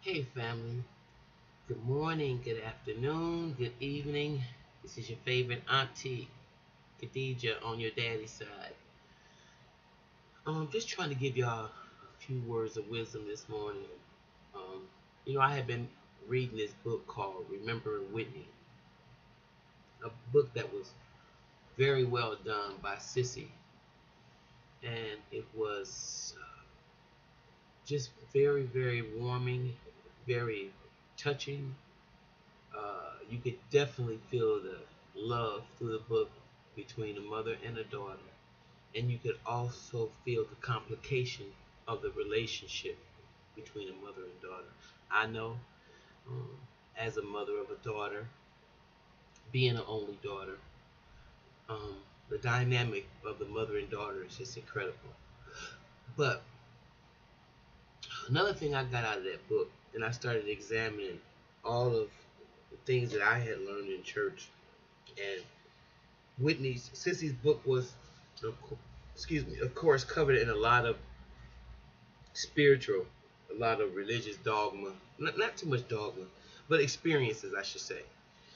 Hey family, good morning, good afternoon, good evening. This is your favorite auntie, Khadija on your daddy's side. Just trying to give y'all a few words of wisdom this morning. Um, I have been reading this book called Remembering Whitney, a book that was very well done by Sissy, and it was just very, very warming, very touching. You could definitely feel the love through the book between a mother and a daughter, and you could also feel the complication of the relationship between a mother and daughter. I know, um, as a mother of a daughter, being an only daughter, um, the dynamic of the mother and daughter is just incredible. But another thing I got out of that book, and I started examining all of the things that I had learned in church, and Sissy's book was, excuse me, of course, covered in a lot of spiritual, a lot of religious dogma, not too much dogma, but experiences, I should say.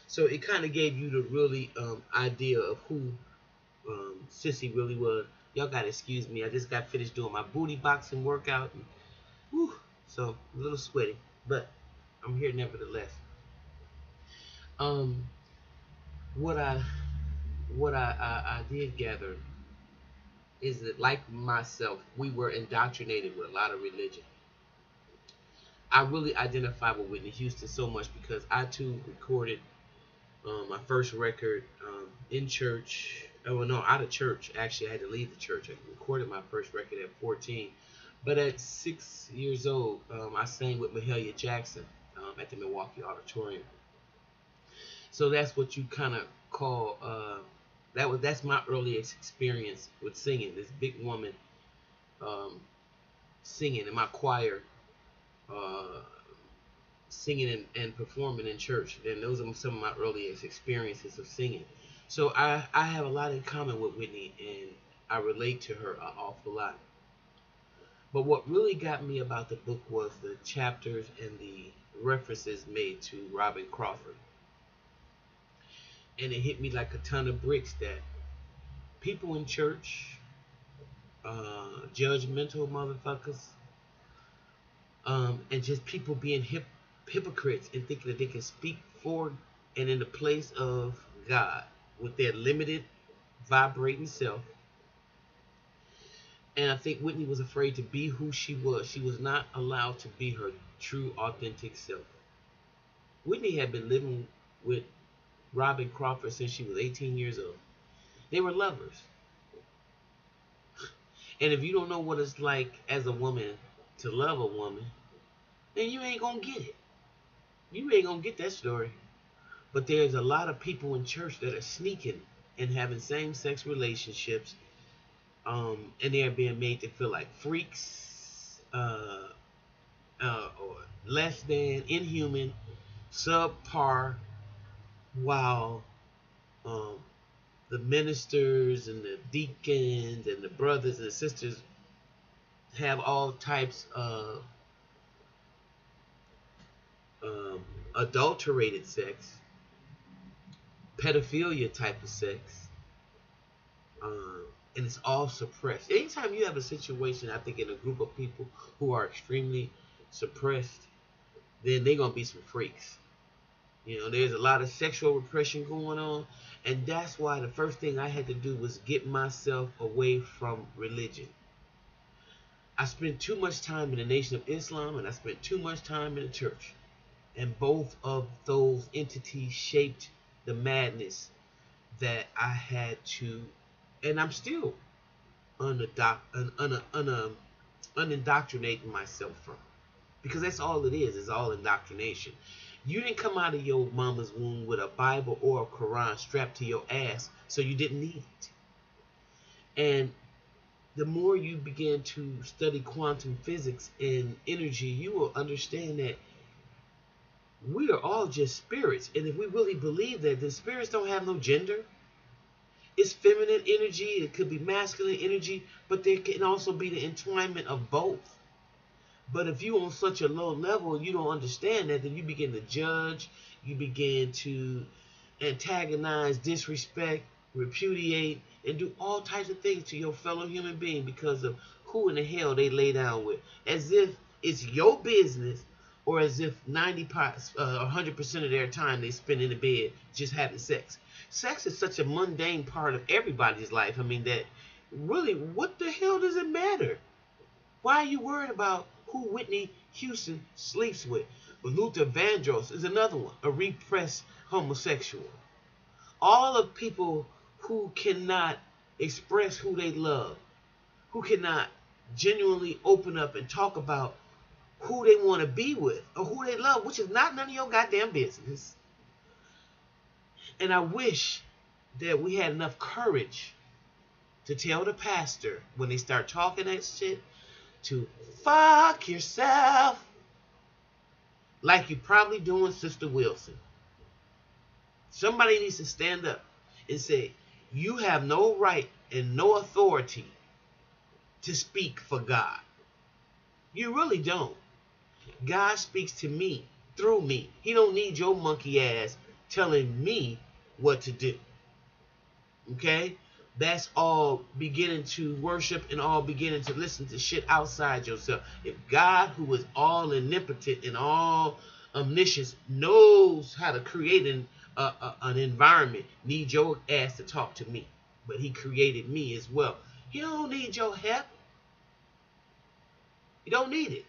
So it kind of gave you the really idea of who Sissy really was. Y'all gotta excuse me. I just got finished doing my booty boxing workout. And, whew, so a little sweaty, but I'm here nevertheless. Um, what I what I did gather is that, like myself, we were indoctrinated with a lot of religion. I really identify with Whitney Houston so much because I too recorded my first record in church. Oh well, no, out of church. Actually, I had to leave the church. I recorded my first record at 14, but at 6 years old, I sang with Mahalia Jackson at the Milwaukee Auditorium. So that's what you kind of call that's my earliest experience with singing. This big woman um, singing in my choir, uh, singing and performing in church. And those are some of my earliest experiences of singing. So I have a lot in common with Whitney, and I relate to her an awful lot. But what really got me about the book was the chapters and the references made to Robin Crawford. And it hit me like a ton of bricks that people in church, judgmental motherfuckers, and just people being hypocrites and thinking that they can speak for and in the place of God with their limited vibrating self. And I think Whitney was afraid to be who she was. She was not allowed to be her true, authentic self. Whitney had been living with Robin Crawford since she was 18 years old. They were lovers. And if you don't know what it's like as a woman to love a woman, then you ain't gonna get it. You ain't gonna get that story. But there's a lot of people in church that are sneaking and having same-sex relationships, and they're being made to feel like freaks, or less than, inhuman, subpar, while um, the ministers and the deacons and the brothers and sisters have all types of um, adulterated sex, pedophilia type of sex, um, and it's all suppressed. Anytime you have a situation, I think, in a group of people who are extremely suppressed, then they're gonna be some freaks. There's a lot of sexual repression going on, and that's why the first thing I had to do was get myself away from religion. I spent too much time in the Nation of Islam, and I spent too much time in the church, and both of those entities shaped the madness that I had to, and I'm still unindoctrinating myself from. Because that's all it is all indoctrination. You didn't come out of your mama's womb with a Bible or a Quran strapped to your ass, so you didn't need it. And the more you begin to study quantum physics and energy, you will understand that we are all just spirits. And if we really believe that, then spirits don't have no gender. It's feminine energy, it could be masculine energy, but there can also be the entwinement of both. But if you on such a low level and you don't understand that, then you begin to judge, you begin to antagonize, disrespect, repudiate, and do all types of things to your fellow human being because of who in the hell they lay down with. As if it's your business, or as if 100% of their time they spend in the bed just having sex. Sex is such a mundane part of everybody's life. I mean, that really, what the hell does it matter? Why are you worried about who Whitney Houston sleeps with? But Luther Vandross is another one, a repressed homosexual. All of people who cannot express who they love, who cannot genuinely open up and talk about who they want to be with or who they love, which is not none of your goddamn business. And I wish that we had enough courage to tell the pastor when they start talking that shit to fuck yourself, like you're probably doing Sister Wilson. Somebody needs to stand up and say, you have no right and no authority to speak for God. You really don't. God speaks to me through me. He don't need your monkey ass telling me what to do. Okay? That's all beginning to worship and all beginning to listen to shit outside yourself. If God, who is all omnipotent and all omniscient, knows how to create an environment, needs your ass to talk to me. But he created me as well. He don't need your help. He don't need it.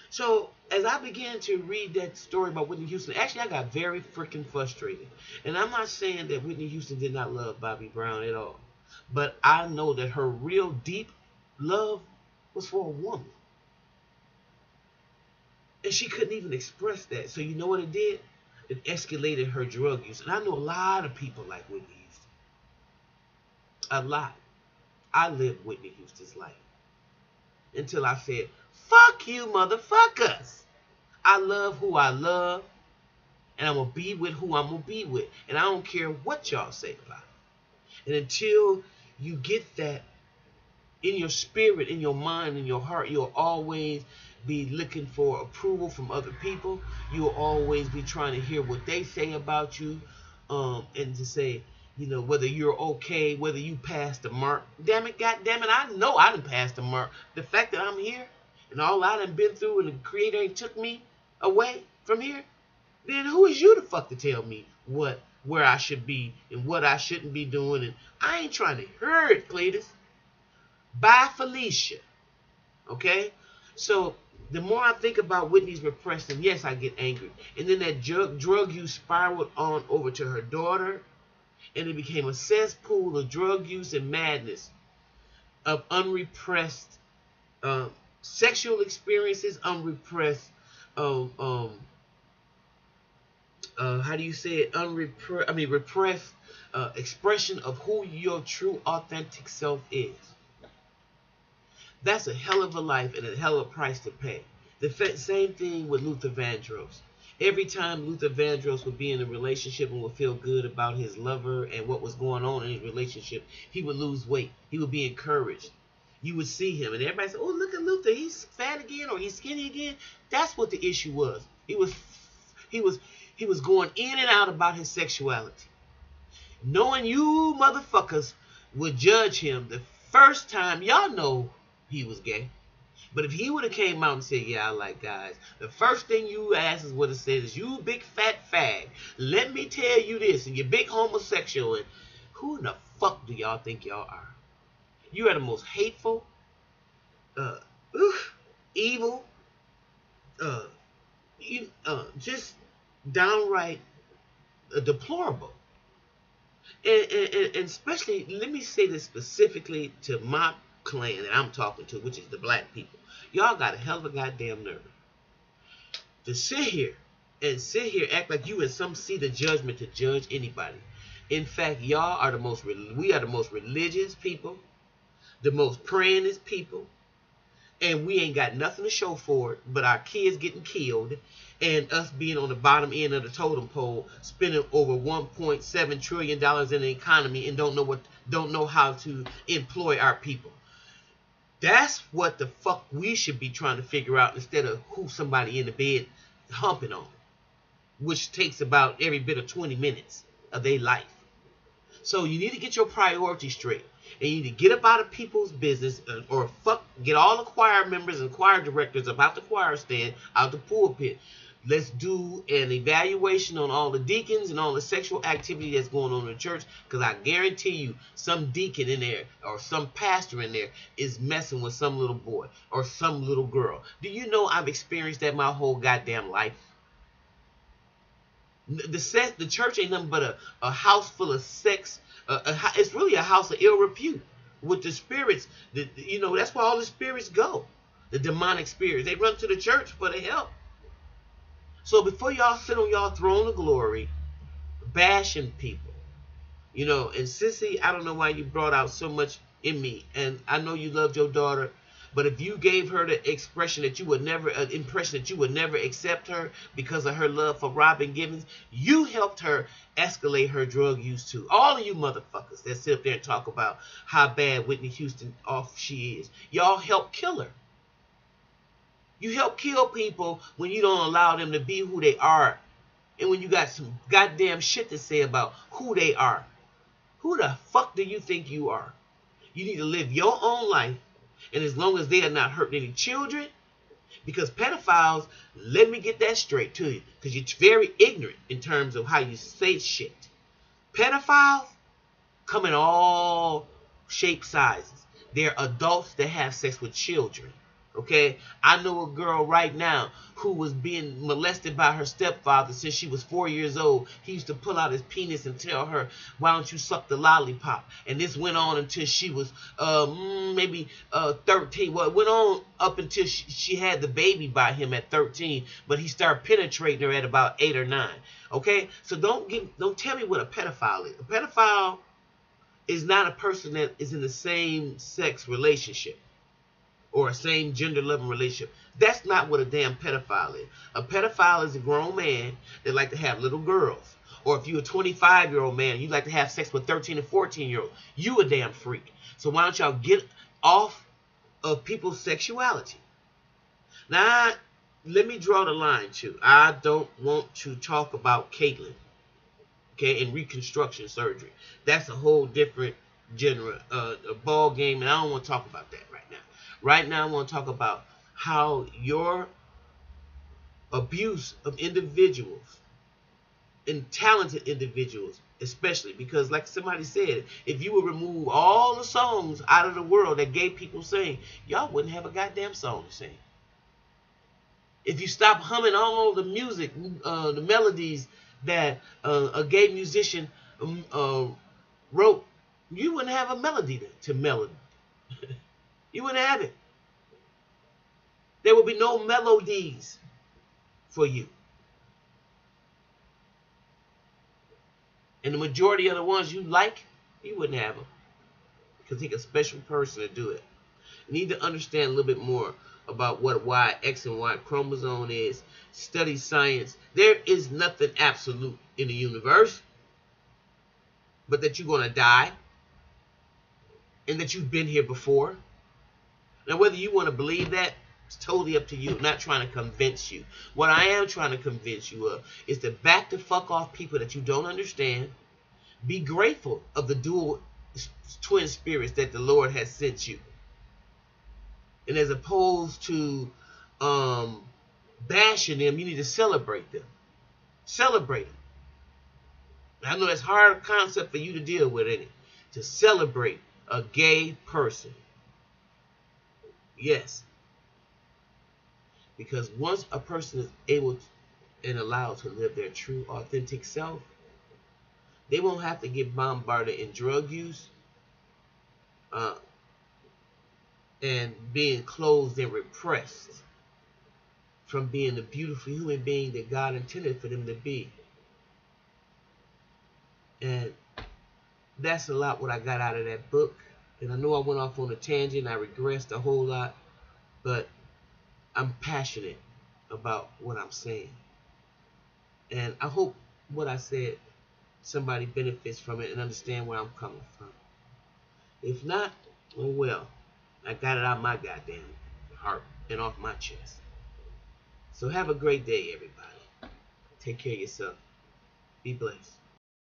So as I began to read that story about Whitney Houston, actually I got very freaking frustrated. And I'm not saying that Whitney Houston did not love Bobby Brown at all. But I know that her real deep love was for a woman. And she couldn't even express that. So you know what it did? It escalated her drug use. And I know a lot of people like Whitney Houston. A lot. I lived Whitney Houston's life. Until I said, fuck you motherfuckers. I love who I love. And I'm going to be with who I'm going to be with. And I don't care what y'all say about it. And until you get that in your spirit, in your mind, in your heart, you'll always be looking for approval from other people. You'll always be trying to hear what they say about you, and to say, you know, whether you're okay, whether you passed the mark. Damn it, goddamn it, I know I done passed the mark. The fact that I'm here and all I done been through and the Creator ain't took me away from here, then who is you to fuck to tell me where I should be and what I shouldn't be doing? And I ain't trying to hear it, Cletus. Bye, Felicia. Okay? So the more I think about Whitney's repression, yes, I get angry. And then that drug use spiraled on over to her daughter, and it became a cesspool of drug use and madness, of unrepressed sexual experiences, unrepressed, how do you say it? Repressed expression of who your true, authentic self is. That's a hell of a life and a hell of a price to pay. The same thing with Luther Vandross. Every time Luther Vandross would be in a relationship and would feel good about his lover and what was going on in his relationship, he would lose weight. He would be encouraged. You would see him and everybody said, oh, look at Luther. He's fat again or he's skinny again. That's what the issue was. He was going in and out about his sexuality. Knowing you motherfuckers would judge him the first time y'all know he was gay. But if he would have came out and said, yeah, I like guys, the first thing you asses would have said is, you big fat fag, let me tell you this, and you big homosexual, and who in the fuck do y'all think y'all are? You are the most hateful, evil, just downright deplorable. And especially, let me say this specifically to my clan that I'm talking to, which is the black people. Y'all got a hell of a goddamn nerve to sit here act like you in some seat of judgment to judge anybody. In fact, y'all are we are the most religious people, the most prayingest people, and we ain't got nothing to show for it but our kids getting killed and us being on the bottom end of the totem pole, spending over $1.7 trillion in the economy and don't know how to employ our people. That's what the fuck we should be trying to figure out instead of who somebody in the bed humping on, which takes about every bit of 20 minutes of their life. So you need to get your priorities straight. And you need to get up out of people's business, or fuck, get all the choir members and choir directors about the choir stand, out the pulpit. Let's do an evaluation on all the deacons and all the sexual activity that's going on in the church. Because I guarantee you, some deacon in there or some pastor in there is messing with some little boy or some little girl. Do you know I've experienced that my whole goddamn life? The church ain't nothing but a house full of sex. It's really a house of ill repute with the spirits. That's where all the spirits go. The demonic spirits. They run to the church for the help. So before y'all sit on y'all throne of glory, bashing people, and Sissy, I don't know why you brought out so much in me. And I know you loved your daughter, but if you gave her the expression that you would never, impression that you would never accept her because of her love for Robin Givens, you helped her escalate her drug use too. All of you motherfuckers that sit up there and talk about how bad Whitney Houston off she is, y'all helped kill her. You help kill people when you don't allow them to be who they are, and when you got some goddamn shit to say about who they are. Who the fuck do you think you are? You need to live your own life. And as long as they are not hurting any children, because pedophiles, let me get that straight to you, because you're very ignorant in terms of how you say shit. Pedophiles come in all shape sizes. They're adults that have sex with children. Okay, I know a girl right now who was being molested by her stepfather since she was 4 years old. He used to pull out his penis and tell her, "Why don't you suck the lollipop?" And this went on until she was maybe 13. Well, it went on up until she had the baby by him at 13, but he started penetrating her at about 8 or 9. Okay, so don't tell me what a pedophile is. A pedophile is not a person that is in the same sex relationship or a same gender loving relationship. That's not what a damn pedophile is. A pedophile is a grown man that like to have little girls. Or if you're a 25-year-old man, you like to have sex with 13 and 14-year-olds. You a damn freak. So why don't y'all get off of people's sexuality? Now, let me draw the line too. I don't want to talk about Caitlyn, okay, and reconstruction surgery. That's a whole different genre, a ball game, and I don't want to talk about that right now. Right now, I want to talk about how your abuse of individuals, and talented individuals especially, because like somebody said, if you would remove all the songs out of the world that gay people sing, y'all wouldn't have a goddamn song to sing. If you stop humming all the music, the melodies that a gay musician wrote, you wouldn't have a melody to melody. You wouldn't have it. There would be no melodies for you. And the majority of the ones you like, you wouldn't have them. Because it takes a special person to do it. You need to understand a little bit more about what Y, X, and Y chromosome is. Study science. There is nothing absolute in the universe, but that you're going to die and that you've been here before. Now, whether you want to believe that, it's totally up to you. I'm not trying to convince you. What I am trying to convince you of is to back the fuck off people that you don't understand. Be grateful of the dual twin spirits that the Lord has sent you. And as opposed to bashing them, you need to celebrate them. Celebrate them. I know that's a hard concept for you to deal with, ain't it? To celebrate a gay person. Yes. Because once a person is able and allowed to live their true, authentic self, they won't have to get bombarded in drug use and being closed and repressed from being the beautiful human being that God intended for them to be. And that's a lot what I got out of that book. And I know I went off on a tangent. I regressed a whole lot. But I'm passionate about what I'm saying. And I hope what I said, somebody benefits from it and understand where I'm coming from. If not, oh well. I got it out of my goddamn heart and off my chest. So have a great day, everybody. Take care of yourself. Be blessed.